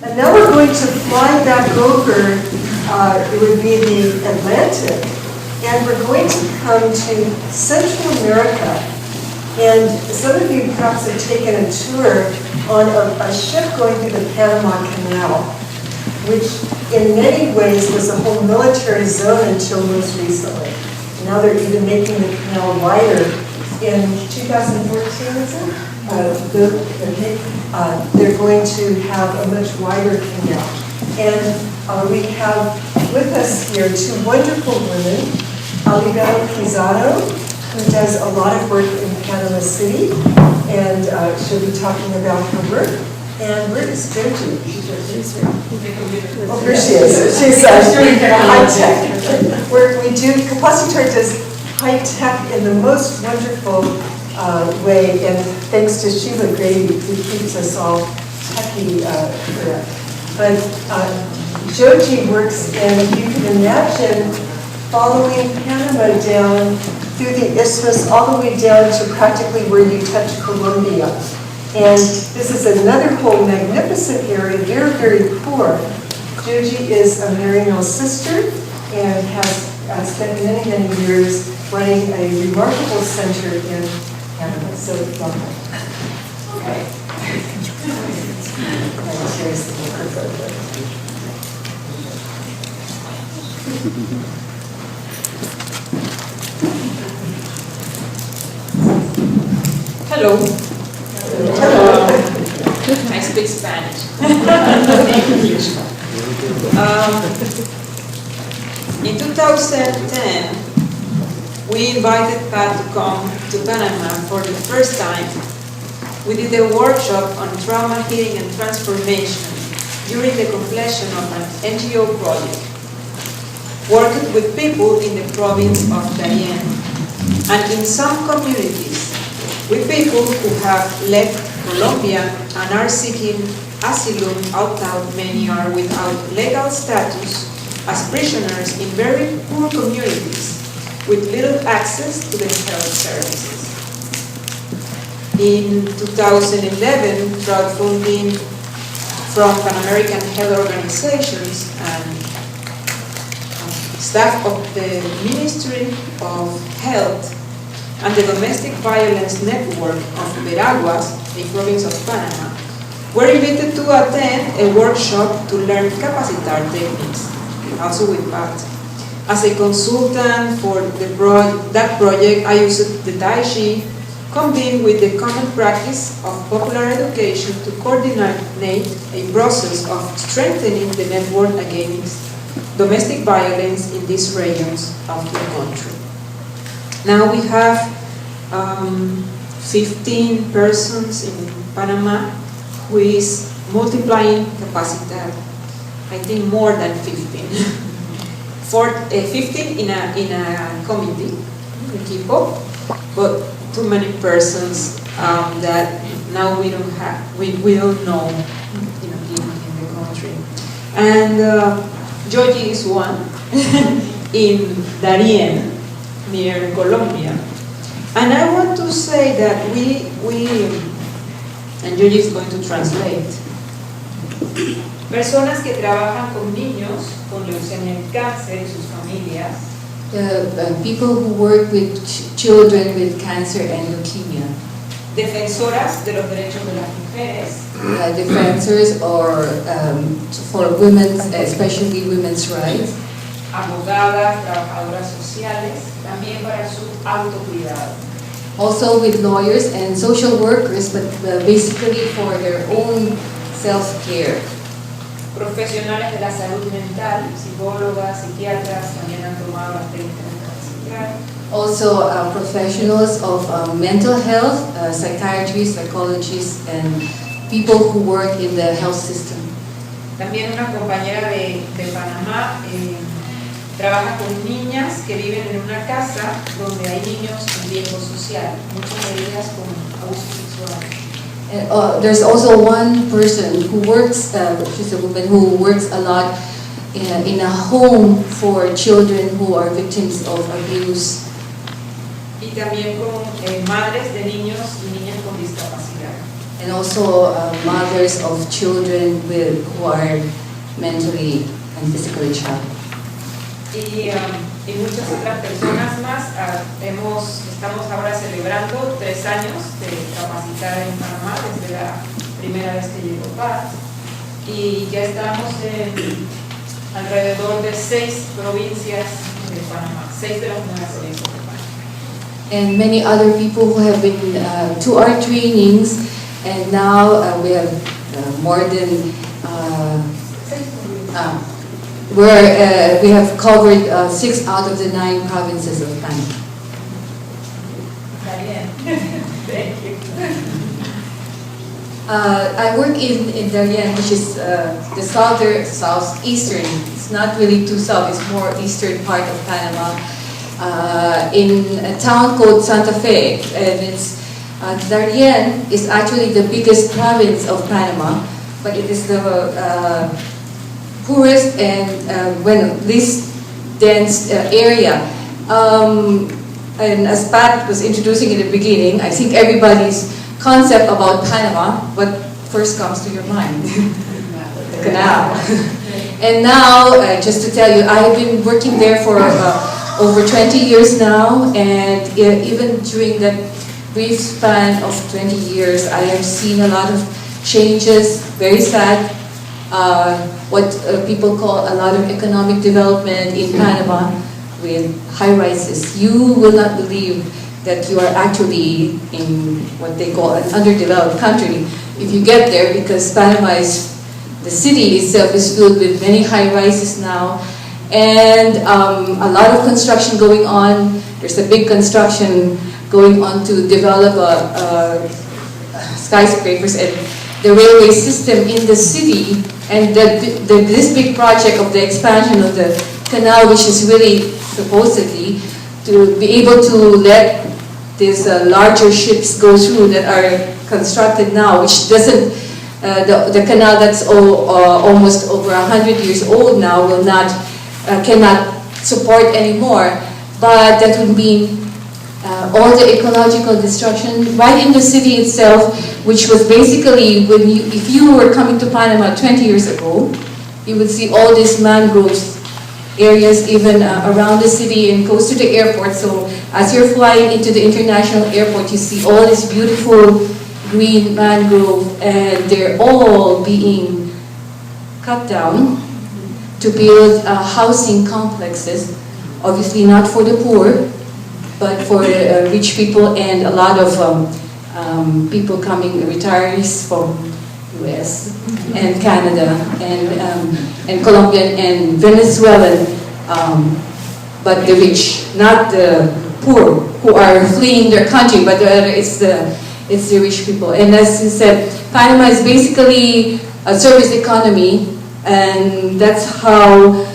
And now we're going to fly back over, it would be the Atlantic, and we're going to come to Central America. And some of you perhaps have taken a tour on a ship going through the Panama Canal, which in many ways was a whole military zone until most recently. Now they're even making the canal wider. In 2014, is it? They're going to have a much wider canal. And we have with us here two wonderful women, Alibel and Pizarro, who does a lot of work in Panama City, and she'll be talking about her work. And where is Joji? Oh, here she is. She's doing high-tech. We do, Capacitar does high-tech in the most wonderful way, and thanks to Sheila Grady, who keeps us all techy correct. But Joji works in, you can imagine, following Panama down through the isthmus all the way down to practically where you touch Colombia. And this is another whole magnificent area, very, very poor. Joji is a Marymount sister and has spent many, many years running a remarkable center in Panama. So welcome. Okay. Here's the microphone. Hello. Hello. I speak Spanish. In 2010, we invited Pat to come to Panama for the first time. We did a workshop on trauma healing and transformation during the completion of an NGO project, working with people in the province of Darien, and in some communities, with people who have left Colombia and are seeking asylum, although many are without legal status as prisoners in very poor communities with little access to the health services. In 2011, crowdfunding from Panamerican health organizations and staff of the Ministry of Health and the Domestic Violence Network of Veraguas, a province of Panama, were invited to attend a workshop to learn Capacitar techniques, also with Pat. As a consultant for that project, I used the Tai Chi combined with the common practice of popular education to coordinate a process of strengthening the network against domestic violence in these regions of the country. Now we have 15 persons in Panama who is multiplying Capacitar. I think more than 15. 15 in a committee, equipo, but too many persons that now we don't have, we don't know, in the country. And Joji is one in Darien, near Colombia. And I want to say that we and Joji is going to translate. Personas que trabajan con niños con leucemia y cáncer y sus familias. People who work with children with cancer and leukemia. Defensoras de los derechos de las mujeres. Defensors or for women's, especially women's rights. Abogadas, trabajadoras sociales, también para su autocuidado. Also with lawyers and social workers, but basically for their own self-care. Profesionales de la salud mental, psicólogas, psiquiatras, también han tomado las técnicas de Capacitar. Also professionals of mental health, psychiatrists, psychologists, and people who work in the health system. También una compañera de Panamá trabaja con niñas que viven en una casa donde hay niños en riesgo social, muchas de ellas con abuso sexual. There's also one person who works, she's a woman who works a lot in a home for children who are victims of abuse. Y también con madres de niños y niñas con discapacidad. and also mothers of children who are mentally and physically challenged. Y muchas otras personas más. Estamos ahora celebrando 3 años de capacitar en Panamá desde la primera vez que llegó Paz, y ya estamos en alrededor de 6 provincias de Panamá, 6 de las 9 provincias de Panamá. And many other people who have been to our trainings, and now we have more than we have covered 6 out of the 9 provinces of Panama. Darien, thank you. I work in Darien, which is the southeastern. It's not really too south, it's more eastern part of Panama, in a town called Santa Fe. And it's Darien is actually the biggest province of Panama, but it is the poorest and least dense area. And as Pat was introducing in the beginning, I think everybody's concept about Panama, what first comes to your mind? The canal. And now, just to tell you, I have been working there for over 20 years now, and even during that brief span of 20 years, I have seen a lot of changes, very sad, what people call a lot of economic development in Panama with high-rises. You will not believe that you are actually in what they call an underdeveloped country if you get there, because Panama the city itself is filled with many high-rises now, and a lot of construction going on. There's a big construction going on to develop skyscrapers and the railway system in the city, and this big project of the expansion of the canal, which is really supposedly to be able to let these larger ships go through that are constructed now, which doesn't, the canal that's almost over 100 years old now will not, cannot support anymore, but that would mean all the ecological destruction right in the city itself, which was basically, if you were coming to Panama 20 years ago, you would see all these mangroves areas even around the city and close to the airport. So as you're flying into the international airport, you see all this beautiful green mangrove, and they're all being cut down to build housing complexes, obviously not for the poor, but for rich people and a lot of people coming, retirees from US and Canada and Colombian and Venezuelan, but the rich, not the poor who are fleeing their country, but it's the rich people. And as you said, Panama is basically a service economy, and that's how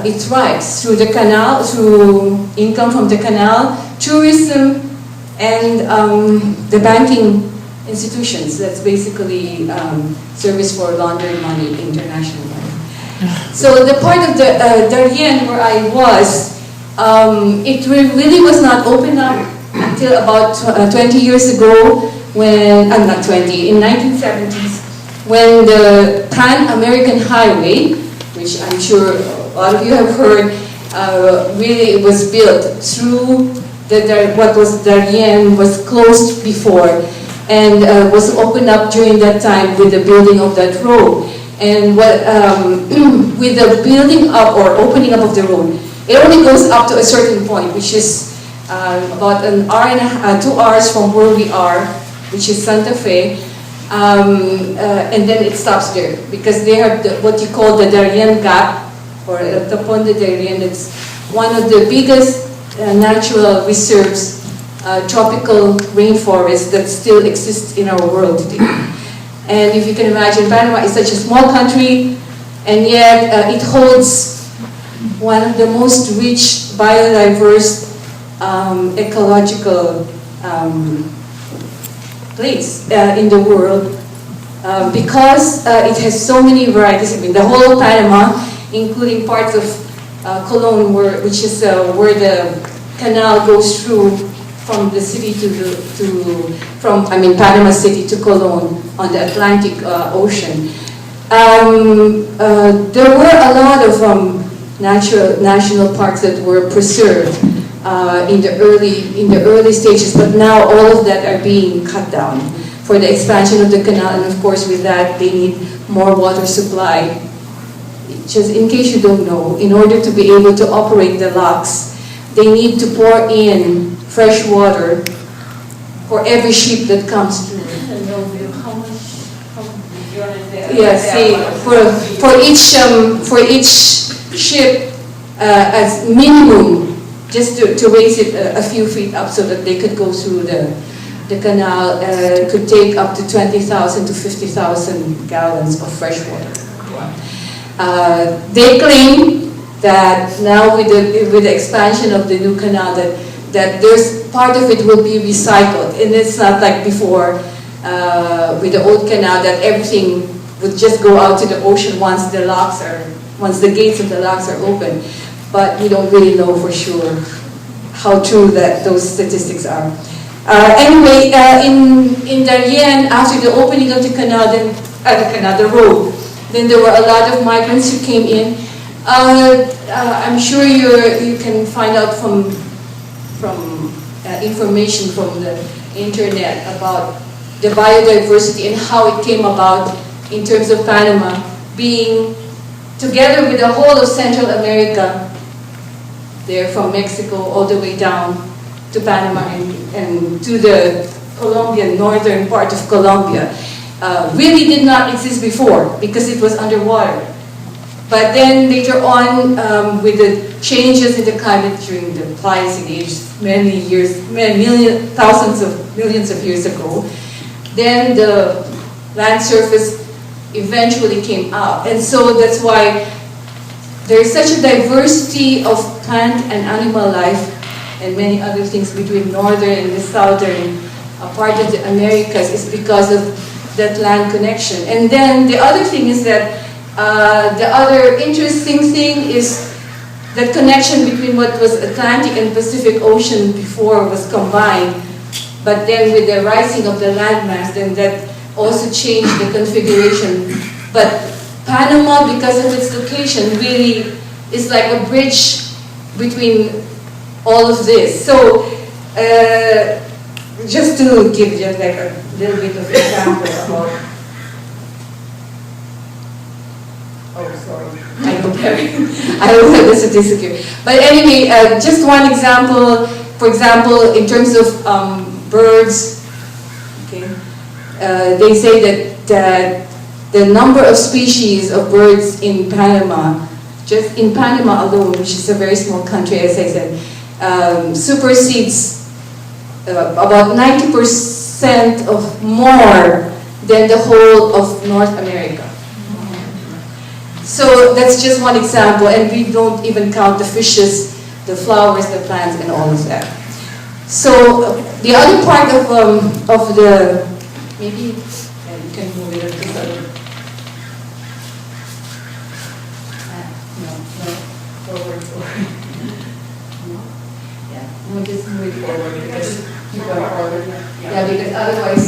it thrives, through the canal, through income from the canal, tourism, and the banking institutions. That's basically service for laundering money, international money. So the part of the Darien where I was, it really was not open up until about 20 years ago, when, not 20, in 1970s, when the Pan-American Highway, which I'm sure a lot of you have heard, really was built through what was Darien, was closed before, and was opened up during that time with the building of that road. And with the building up or opening up of the road, it only goes up to a certain point, which is about an hour and a half, 2 hours from where we are, which is Santa Fe, and then it stops there, because they have what you call the Darien Gap, or the Pond de Darien. It's one of the biggest natural reserves, tropical rainforests that still exist in our world today. And if you can imagine, Panama is such a small country, and yet it holds one of the most rich, biodiverse, ecological place in the world, because it has so many varieties. I mean, the whole of Panama, including parts of Colon, which is where the canal goes through from the city from Panama City to Colón on the Atlantic Ocean. There were a lot of national parks that were preserved in the early stages, but now all of that are being cut down for the expansion of the canal, and of course with that they need more water supply. Just in case you don't know, in order to be able to operate the locks, they need to pour in fresh water for every ship that comes through. For each ship, as minimum, just to raise it a few feet up so that they could go through the canal, could take up to 20,000 to 50,000 gallons of fresh water. They claim that now with the expansion of the new canal that there's part of it will be recycled, and it's not like before with the old canal that everything would just go out to the ocean once the gates of the locks are open. But we don't really know for sure how true that those statistics are. Anyway, in Darien, after the opening of the canal, the road, then there were a lot of migrants who came in. I'm sure you can find out from information from the internet about the biodiversity and how it came about in terms of Panama being together with the whole of Central America. They're from Mexico all the way down to Panama and to the Colombian, northern part of Colombia. Really did not exist before because it was underwater. But then later on, with the changes in the climate during the Pliocene age, millions of years ago, then the land surface eventually came out. And so that's why there is such a diversity of plant and animal life and many other things between northern and the southern part of the Americas is because of that land connection. And then the other thing is that the other interesting thing is that connection between what was Atlantic and Pacific Ocean before was combined, but then with the rising of the landmass, then that also changed the configuration. But Panama, because of its location, really is like a bridge between all of this. So just to give you like a little bit of example about, I don't have the statistic here. But anyway, just one example, for example, in terms of birds, okay, they say that the number of species of birds in Panama, just in Panama alone, which is a very small country, as I said, supersedes about 90% of more than the whole of North America. So that's just one example, and we don't even count the fishes, the flowers, the plants, and all of that. So the other part of the, maybe you can move it to the, forward. Yeah, we'll just move it forward because you go forward. Yeah, because otherwise,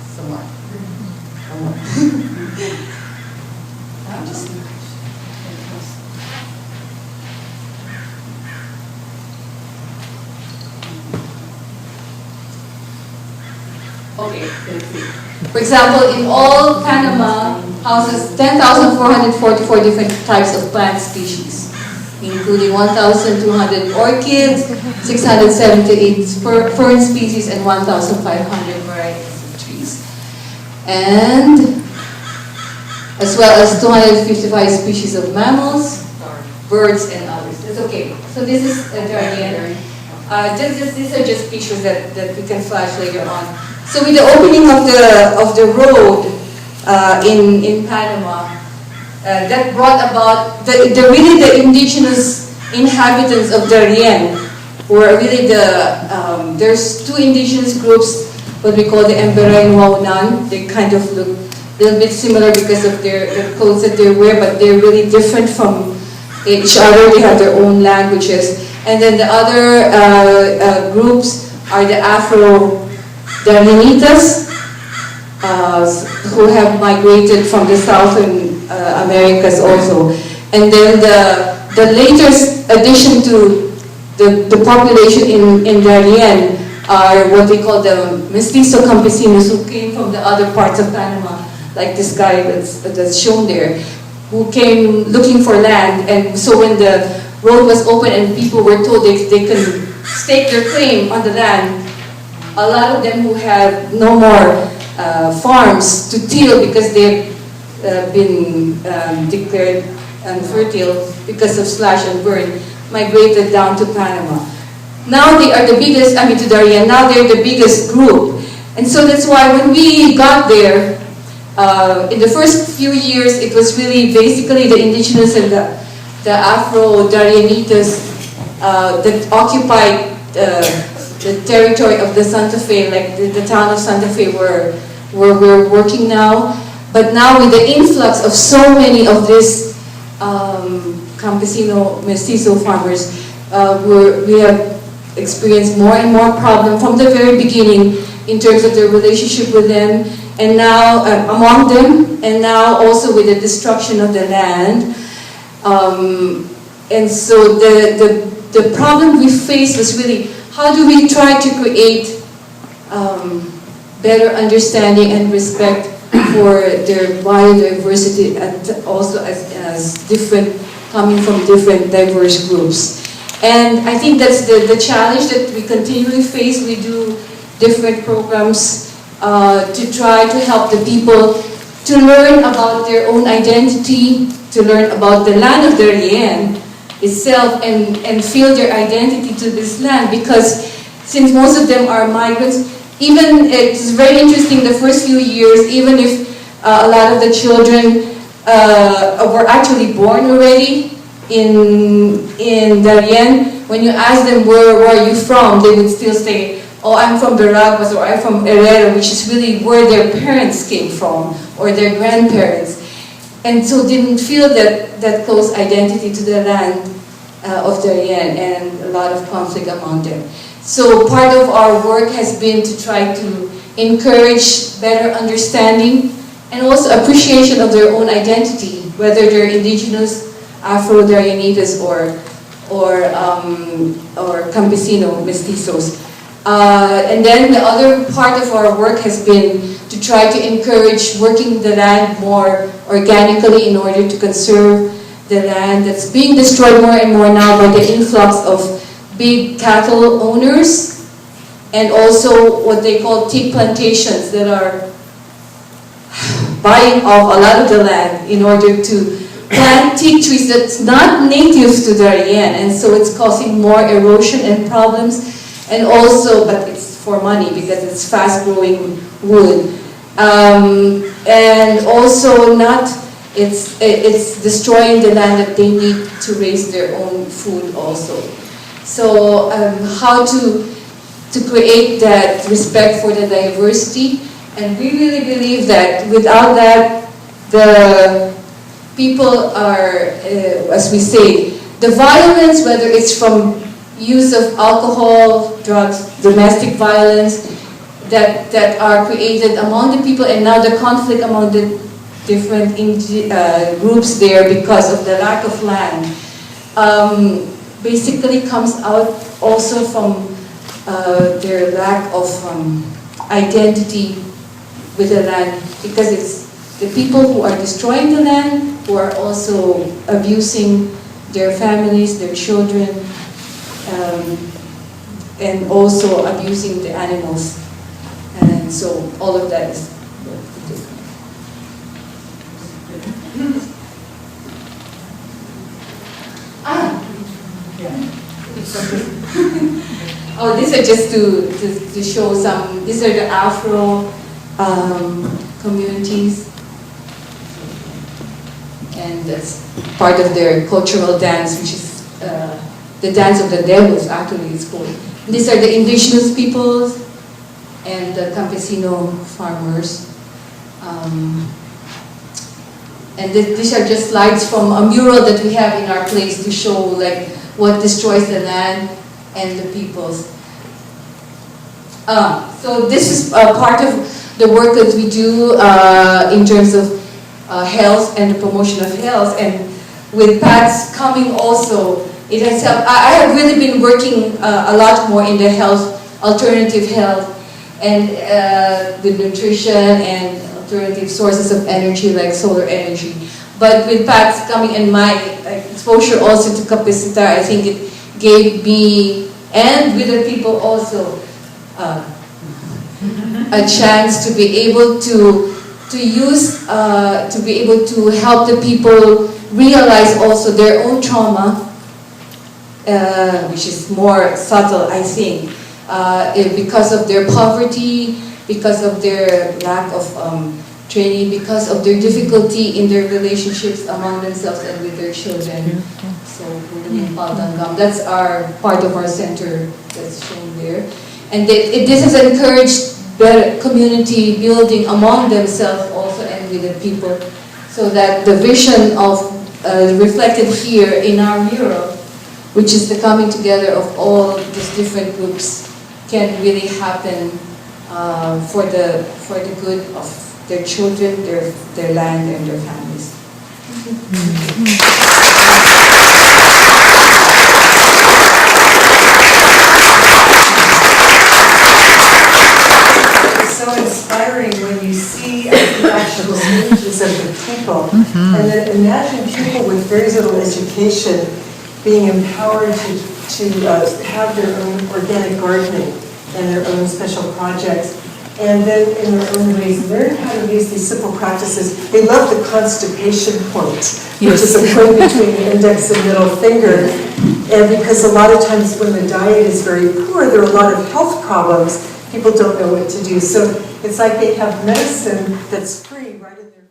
somewhat. Okay, let's see. For example, in all Panama houses 10,444 different types of plant species, including 1,200 orchids, 678 fern species, and 1,500 varieties of trees. And as well as 255 species of mammals, birds, and others. That's okay. So this is Darien. These are just pictures that we can flash later on. So with the opening of the road in Panama, that brought about the indigenous inhabitants of Darien were really there's two indigenous groups, what we call the Embera and Waunan. They kind of look a little bit similar because of the clothes that they wear, but they're really different from each other. They have their own languages. And then the other groups are the Afro-Darienitas, who have migrated from the Southern Americas also. And then the latest addition to the population in Darien are what we call the mestizo campesinos, who came from the other parts of Panama, like this guy that's shown there, who came looking for land. And so when the road was open and people were told they can stake their claim on the land, a lot of them who had no more farms to till because they've been declared unfertile because of slash and burn, migrated down to Panama. Now they are the biggest, to Darien, now they're the biggest group. And so that's why when we got there, in the first few years, it was really basically the indigenous and the Afro-Darienitas that occupied the territory of the Santa Fe, like the town of Santa Fe where we're working now. But now with the influx of so many of these campesino mestizo farmers, we have experienced more and more problem from the very beginning in terms of their relationship with them, and now among them, and now also with the destruction of the land. And so the problem we faced was really, how do we try to create better understanding and respect for their biodiversity, and also as different, coming from different diverse groups. And I think that's the challenge that we continually face. We do different programs to try to help the people to learn about their own identity, to learn about the land of Darien itself, and feel their identity to this land. Because since most of them are migrants, even it's very interesting the first few years, even if a lot of the children were actually born already in Darien, when you ask them where are you from, they would still say, oh, I'm from Veraguas, or I'm from Herrera, which is really where their parents came from, or their grandparents. And so didn't feel that close identity to the land of Darien, and a lot of conflict among them. So part of our work has been to try to encourage better understanding and also appreciation of their own identity, whether they're indigenous, Afro-Darienitas, or campesino mestizos. And then the other part of our work has been to try to encourage working the land more organically in order to conserve the land that's being destroyed more and more now by the influx of big cattle owners, and also what they call teak plantations that are buying off a lot of the land in order to plant teak trees that's not native to Darien, and so it's causing more erosion and problems, and also, but it's for money because it's fast-growing wood, and also it's destroying the land that they need to raise their own food also. So how to create that respect for the diversity, and we really believe that without that, the people are, as we say, the violence, whether it's from use of alcohol, drugs, domestic violence, that are created among the people, and now the conflict among the different groups there because of the lack of land, basically comes out also from their lack of identity with the land, because it's the people who are destroying the land who are also abusing their families, their children, and also abusing the animals. And so all of that is oh, these are just to show some, these are the Afro communities, and that's part of their cultural dance, which is the dance of the devils, actually it's called. These are the indigenous peoples and the campesino farmers. And these are just slides from a mural that we have in our place to show like what destroys the land and the peoples. So this is part of the work that we do in terms of health and the promotion of health. And with Pat's coming also, it has helped. I have really been working a lot more in the health, alternative health, and with nutrition and alternative sources of energy like solar energy. But with Pat's coming and my exposure also to Capacitar, I think it gave me, and with the people also, a chance to be able to use, to be able to help the people realize also their own trauma, which is more subtle, I think, because of their poverty, because of their lack of training, because of their difficulty in their relationships among themselves and with their children. So that's our part of our center that's shown there. And this has encouraged better community building among themselves also and with the people, so that the vision of reflected here in our mural, which is the coming together of all these different groups, can really happen for the good of their children, their land, and their families. It's so inspiring when you see the actual images of the people, and then imagine people with very little education being empowered to have their own organic gardening and their own special projects, and then in their own ways learn how to use these simple practices. They love the constipation point, which is a point between the index and middle finger. And because a lot of times when the diet is very poor, there are a lot of health problems. People don't know what to do. So it's like they have medicine that's free right in their